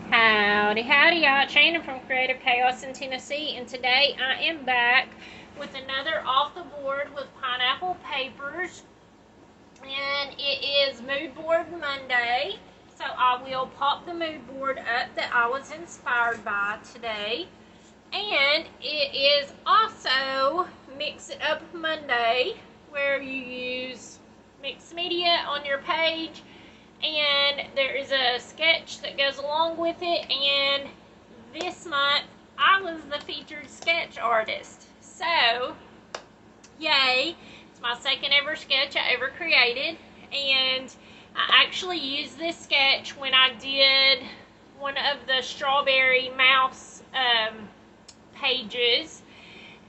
Howdy, howdy, y'all. Shannon from Creative Chaos in Tennessee, and today I am back with another Off the Board with Pineapple Papers, and it is Mood Board Monday, so I will pop the mood board up that I was inspired by today, and it is also Mix It Up Monday, where you use mixed media on your page. And there is a sketch that goes along with it, and this month I was the featured sketch artist. So, yay, it's my second ever sketch I ever created, and I actually used this sketch when I did one of the Strawberry Mouse pages,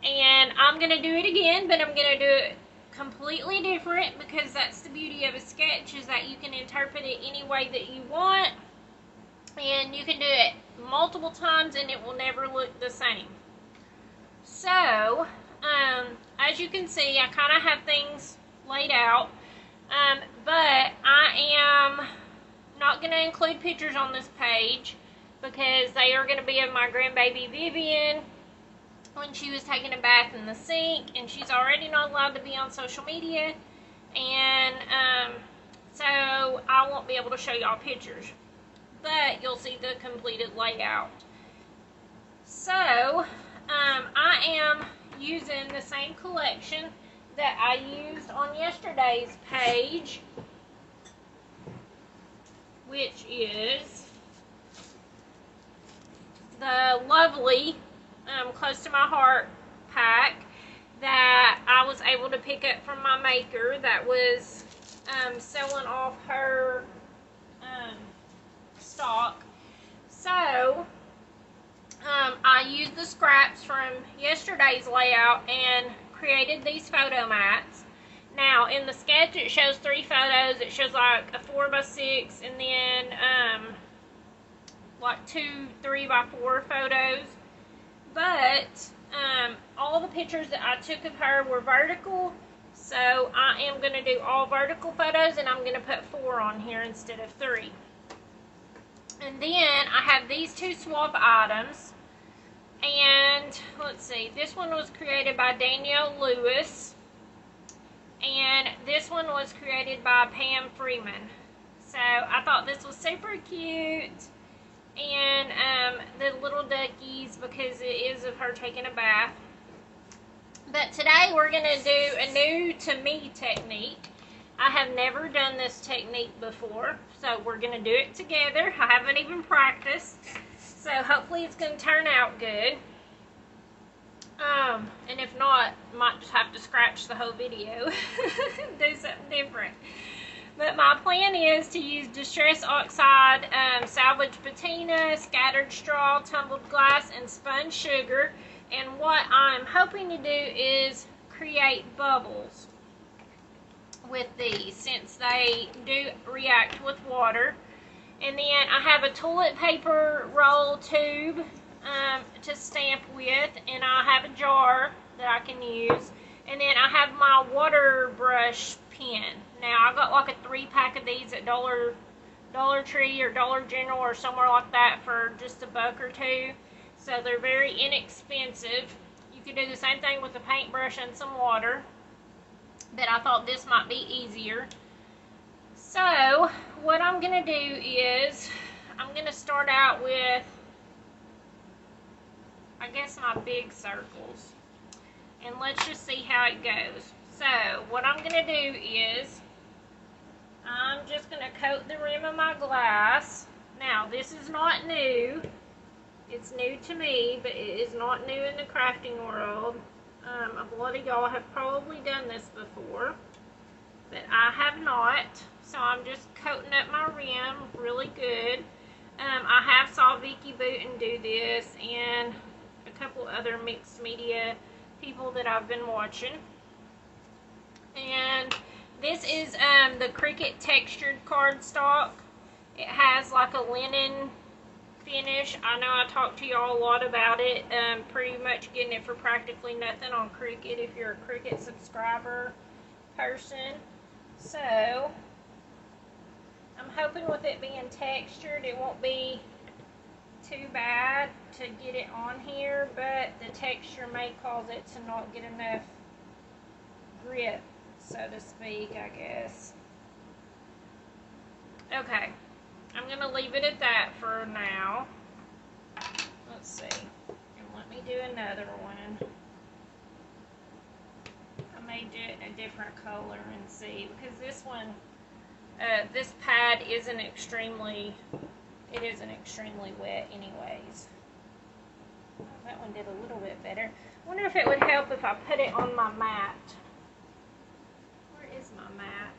and I'm going to do it again, but I'm going to do it completely different, because that's the beauty of a sketch, is that you can interpret it any way that you want, and you can do it multiple times and it will never look the same. So as you can see, I kind of have things laid out, but I am not going to include pictures on this page because they are going to be of my grandbaby Vivian when she was taking a bath in the sink, and she's already not allowed to be on social media, and so I won't be able to show y'all pictures, but you'll see the completed layout. So I am using the same collection that I used on yesterday's page, which is the lovely Close to My Heart pack that I was able to pick up from my maker that was selling off her stock. So I used the scraps from yesterday's layout and created these photo mats. Now in the sketch it shows 3 photos. It shows like a 4x6 and then like 2 3x4 photos. But all the pictures that I took of her were vertical, so I am going to do all vertical photos, and I'm going to put 4 on here instead of 3. And then I have these 2 swap items, and let's see, this one was created by Danielle Lewis, and this one was created by Pam Freeman. So I thought this was super cute. And the little duckies, because it is of her taking a bath. But today we're going to do a new to me technique. I have never done this technique before, so we're going to do it together. I haven't even practiced, so hopefully it's going to turn out good. And if not, might just have to scratch the whole video and do something different. But my plan is to use Distress Oxide, salvage patina, scattered straw, tumbled glass, and spun sugar. And what I'm hoping to do is create bubbles with these, since they do react with water. And then I have a toilet paper roll tube to stamp with, and I have a jar that I can use. And then I have my water brush pen. Now, I got like a 3-pack of these at Dollar Tree or Dollar General or somewhere like that for just $1 or $2. So they're very inexpensive. You could do the same thing with a paintbrush and some water, but I thought this might be easier. So what I'm going to do is I'm going to start out with, I guess, my big circles. And let's just see how it goes. So, what I'm going to do is, I'm just going to coat the rim of my glass. Now, this is not new. It's new to me, but it is not new in the crafting world. A lot of y'all have probably done this before, but I have not. So, I'm just coating up my rim really good. I have saw Vicky Booten do this, and a couple other mixed media people that I've been watching. And this is the Cricut textured cardstock. It has like a linen finish. I know I talked to y'all a lot about it. Pretty much getting it for practically nothing on Cricut if you're a Cricut subscriber. person. So I'm hoping with it being textured, it won't be too bad to get it on here, but the texture may cause it to not get enough grip, so to speak, I guess. Okay, I'm going to leave it at that for now. Let's see, and let me do another one. I may do it in a different color and see, because this one, this pad isn't extremely wet anyways. Oh, that one did a little bit better. I wonder if it would help if I put it on my mat. Where is my mat?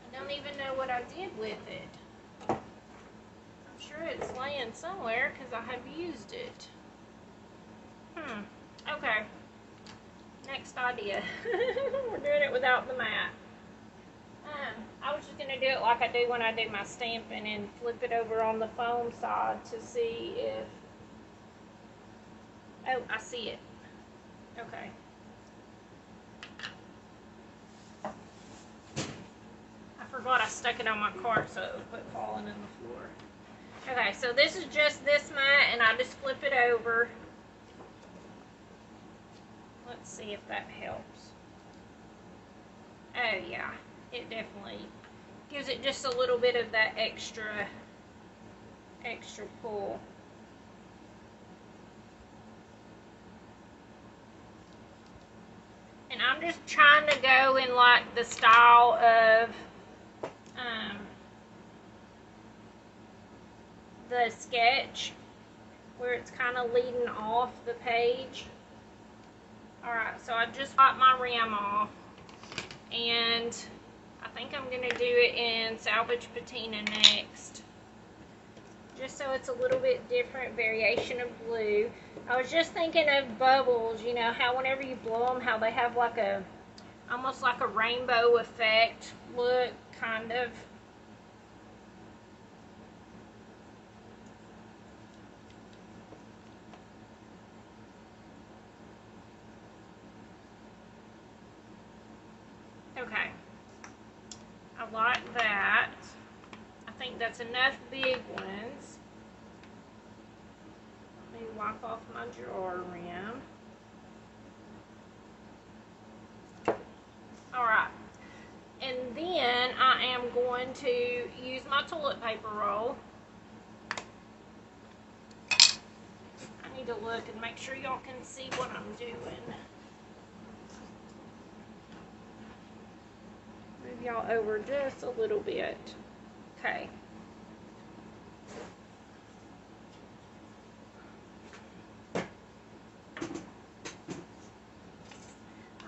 I don't even know what I did with it. I'm sure it's laying somewhere because I have used it. Okay. Next idea. We're doing it without the mat. I was just going to do it like I do when I do my stamping and flip it over on the foam side to see if... Oh, I see it. Okay. I forgot I stuck it on my cart so it would quit falling in the floor. Okay, so this is just this mat and I just flip it over. Let's see if that helps. Oh yeah, it definitely gives it just a little bit of that extra pull. And I'm just trying to go in like the style of the sketch where it's kind of leading off the page. Alright, so I just got my rim off, and I think I'm going to do it in Salvage Patina next, just so it's a little bit different variation of blue. I was just thinking of bubbles, you know, how whenever you blow them, how they have like a, almost like a rainbow effect look, kind of. Okay, I like that. I think that's enough big ones. Let me wipe off my drawer rim. Alright, and then I am going to use my toilet paper roll. I need to look and make sure y'all can see what I'm doing. Move y'all over just a little bit. Okay.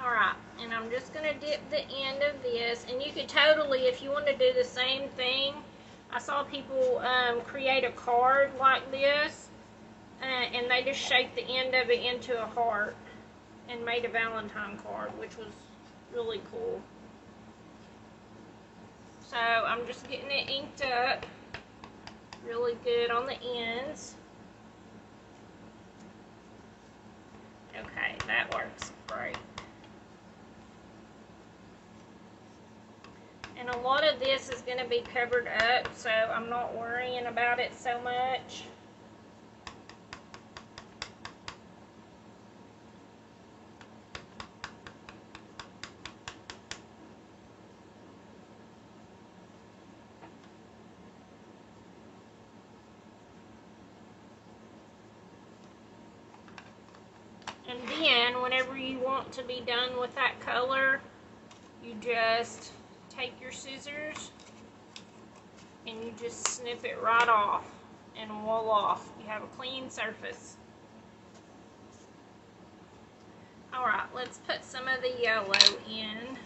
Alright, and I'm just going to dip the end of this, and you could totally, if you want to do the same thing, I saw people create a card like this, and they just shaped the end of it into a heart and made a Valentine card, which was really cool. So I'm just getting it inked up really good on the ends. Okay, that works great. And a lot of this is going to be covered up, so I'm not worrying about it so much. And then, whenever you want to be done with that color, you just take your scissors and you just snip it right off, and voila, you have a clean surface. Alright, let's put some of the yellow in.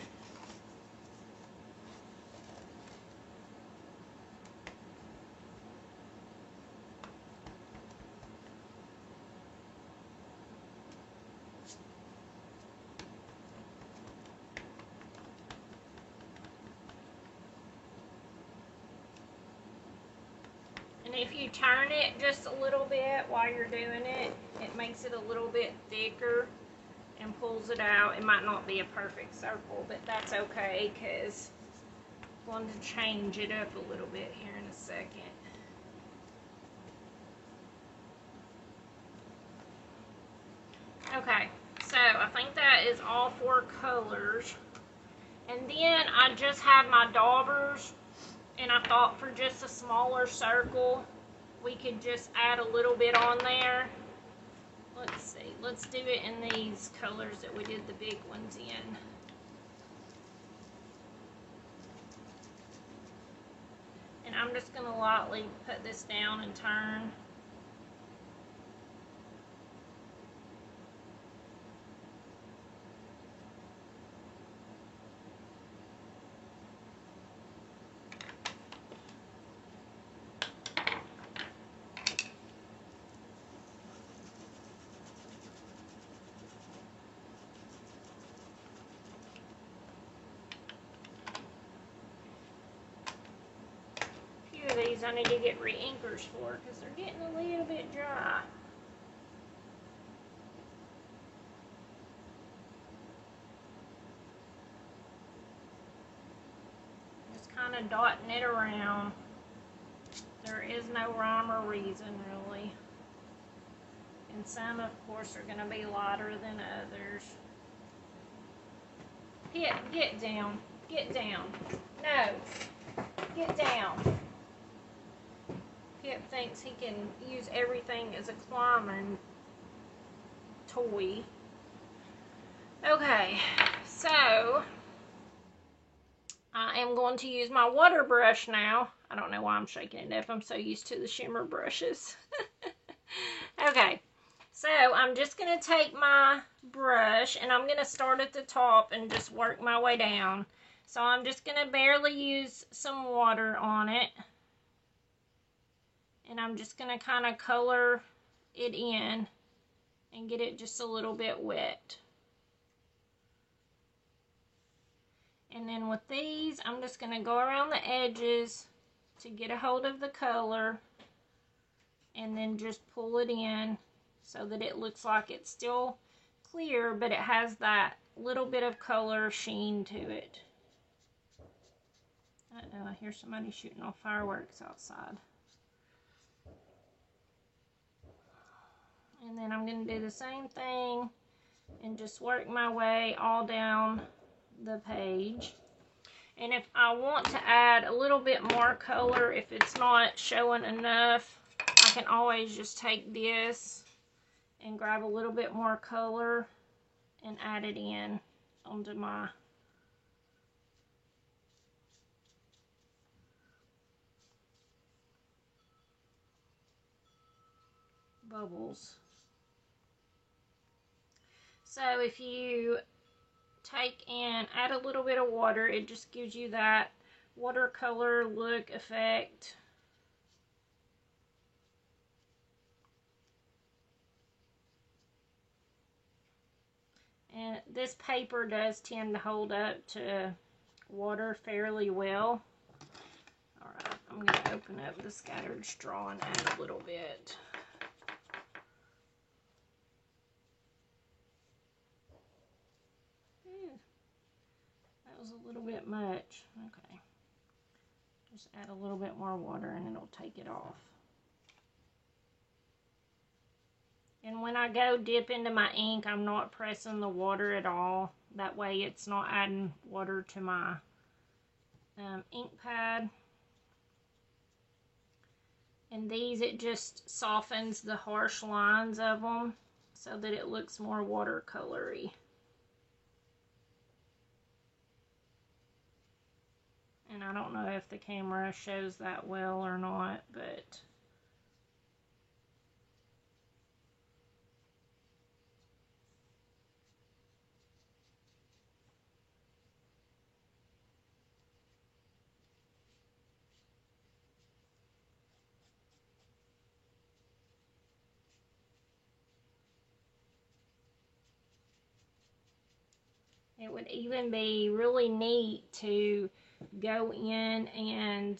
if you turn it just a little bit while you're doing it, it makes it a little bit thicker and pulls it out. It might not be a perfect circle, but that's okay because I'm going to change it up a little bit here in a second. Okay, so I think that is all 4 colors. And then I just have my daubers, and I thought for just a smaller circle, we could just add a little bit on there. Let's see, let's do it in these colors that we did the big ones in. And I'm just going to lightly put this down and turn. These I need to get re-inkers for because they're getting a little bit dry. Just kind of dotting it around. There is no rhyme or reason really. And some of course are going to be lighter than others. Get down. Get down. No. Get down. Pip thinks he can use everything as a climbing toy. Okay, so I am going to use my water brush now. I don't know why I'm shaking it up. I'm so used to the shimmer brushes. Okay, so I'm just going to take my brush and I'm going to start at the top and just work my way down. So I'm just going to barely use some water on it. And I'm just going to kind of color it in and get it just a little bit wet. And then with these, I'm just going to go around the edges to get a hold of the color and then just pull it in so that it looks like it's still clear, but it has that little bit of color sheen to it. Uh-oh, I hear somebody shooting off fireworks outside. And then I'm going to do the same thing and just work my way all down the page. And if I want to add a little bit more color, if it's not showing enough, I can always just take this and grab a little bit more color and add it in onto my bubbles. So if you take and add a little bit of water, it just gives you that watercolor look effect. And this paper does tend to hold up to water fairly well. Alright, I'm going to open up the scattered straw and add a little bit. That was a little bit much. Okay. Just add a little bit more water and it'll take it off. And when I go dip into my ink, I'm not pressing the water at all. That way it's not adding water to my ink pad. And these, it just softens the harsh lines of them so that it looks more watercolory. And I don't know if the camera shows that well or not, but it would even be really neat to go in and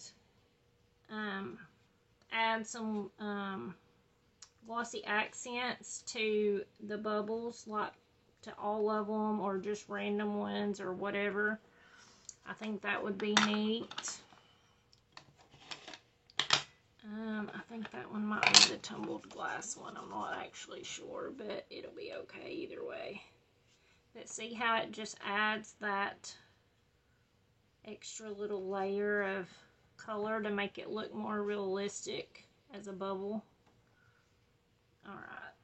add some glossy accents to the bubbles, like to all of them or just random ones or whatever. I think that would be neat. I think that one might be the tumbled glass one. I'm not actually sure, but it'll be okay either way. But see how it just adds that extra little layer of color to make it look more realistic as a bubble. Alright.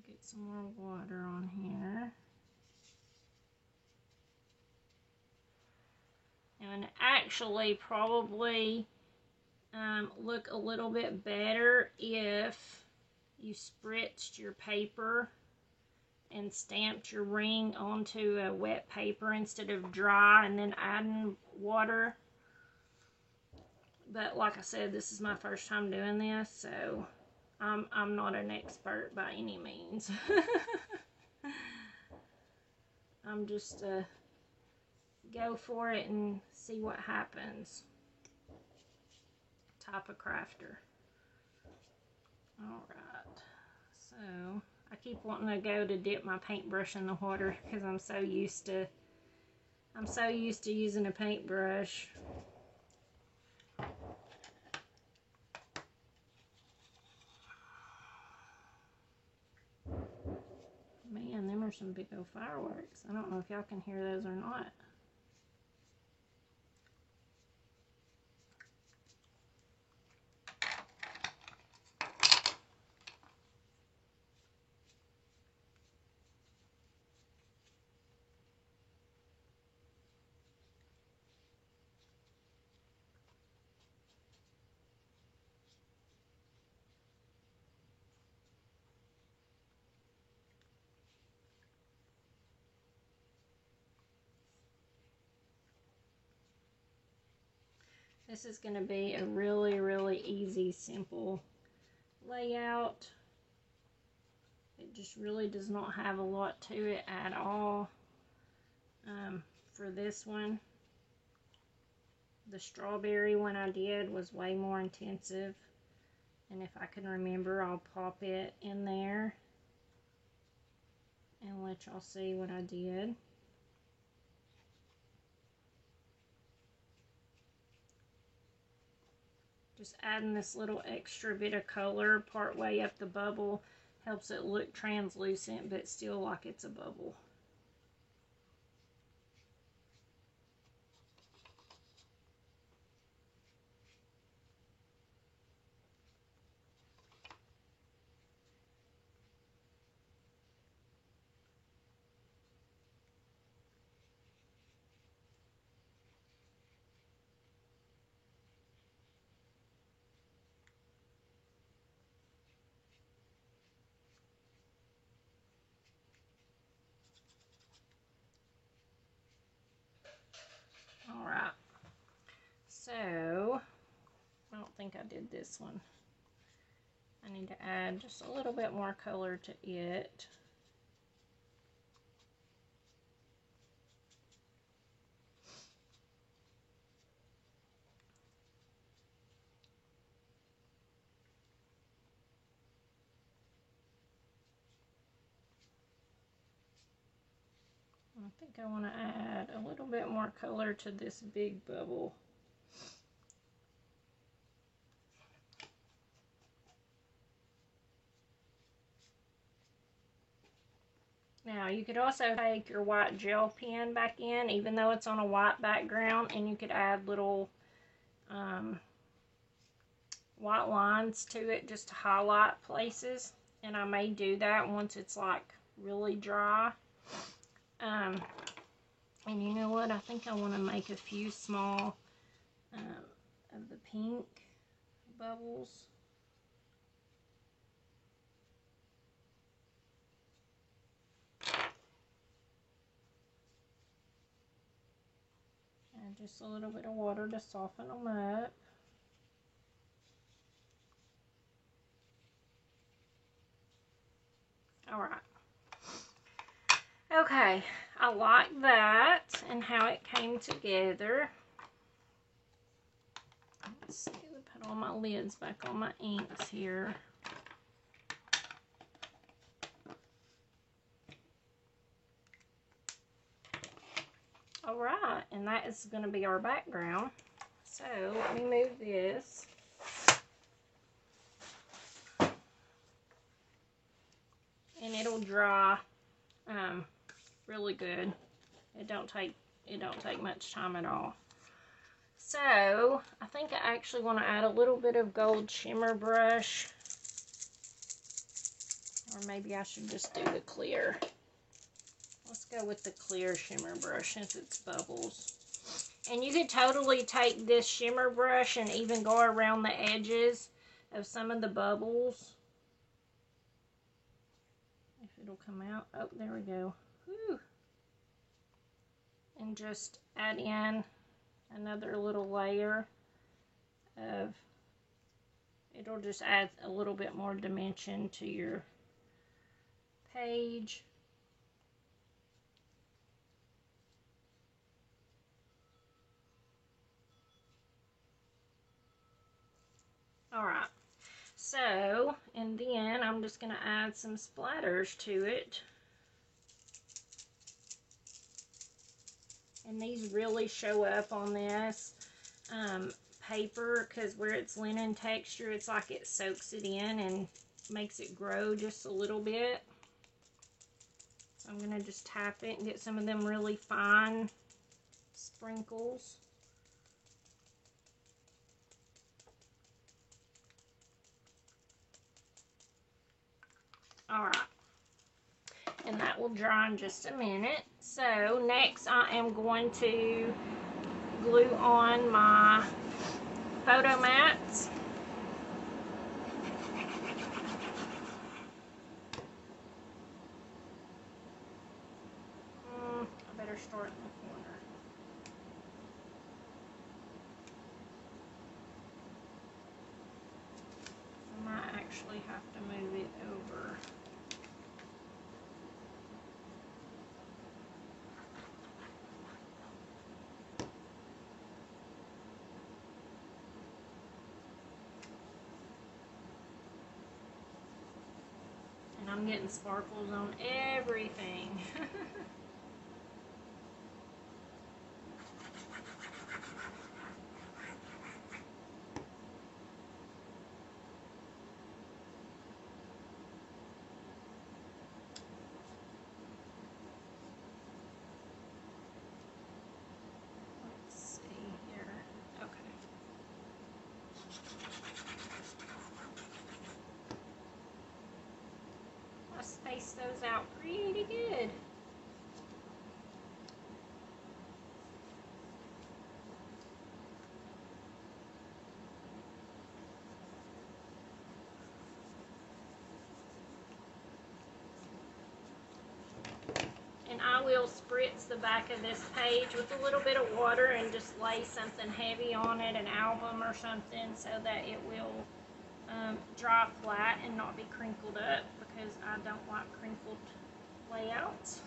Get some more water on here. And actually probably look a little bit better if you spritzed your paper and stamped your ring onto a wet paper instead of dry and then adding water. But like I said, this is my first time doing this, so I'm not an expert by any means. I'm just go for it and see what happens type of crafter. Alright, so I keep wanting to go to dip my paintbrush in the water because I'm so used to using a paintbrush. Man, them are some big old fireworks. I don't know if y'all can hear those or not. This is going to be a really, really easy, simple layout. It just really does not have a lot to it at all. For this one, the strawberry one I did was way more intensive. And if I can remember, I'll pop it in there and let y'all see what I did. Just adding this little extra bit of color part way up the bubble helps it look translucent but still like it's a bubble. Alright, so I don't think I did this one. I need to add just a little bit more color to it. I think I want to add a little bit more color to this big bubble. Now you could also take your white gel pen back in, even though it's on a white background, and you could add little white lines to it just to highlight places. And I may do that once it's like really dry. And you know what? I think I want to make a few small of the pink bubbles. And just a little bit of water to soften them up. Alright. Okay, I like that and how it came together. Let's see, put all my lids back on my inks here. Alright, and that is going to be our background. So, let me move this. And it'll dry really good. It don't take much time at all. So, I think I actually want to add a little bit of gold shimmer brush. Or maybe I should just do the clear. Let's go with the clear shimmer brush since it's bubbles. And you could totally take this shimmer brush and even go around the edges of some of the bubbles. If it'll come out. Oh, there we go. Whew. And just add in another little layer of, it'll just add a little bit more dimension to your page. Alright, so, and then I'm just going to add some splatters to it. And these really show up on this paper because where it's linen texture, it's like it soaks it in and makes it grow just a little bit. So I'm going to just tap it and get some of them really fine sprinkles. Alright, and that will dry in just a minute. So next I am going to glue on my photo mats. I better start in the corner. I might actually have to move it over. And I'm getting sparkles on everything. Space those out pretty good. And I will spritz the back of this page with a little bit of water and just lay something heavy on it, an album or something, so that it will dry flat and not be crinkled up, because I don't like crinkled layouts.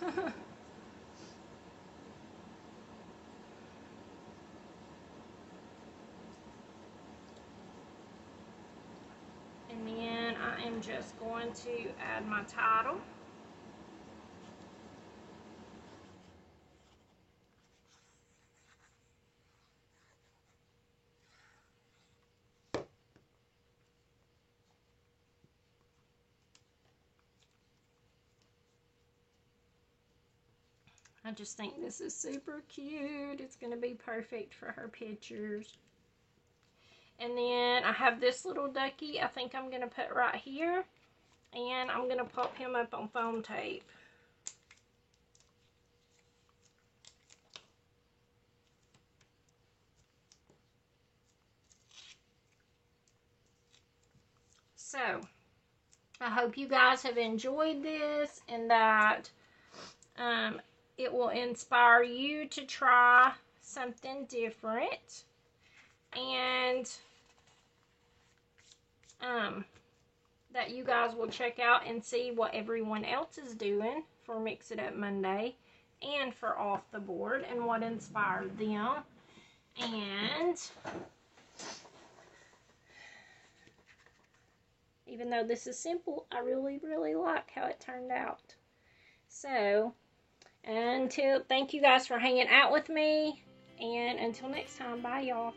And then I am just going to add my title. I just think this is super cute. It's going to be perfect for her pictures. And then I have this little ducky I think I'm going to put right here. And I'm going to pop him up on foam tape. So, I hope you guys have enjoyed this and that it will inspire you to try something different. And that you guys will check out and see what everyone else is doing for Mix It Up Monday and for Off the Board and what inspired them. And Even though this is simple, I really, really like how it turned out. So, thank you guys for hanging out with me. And until next time, bye y'all.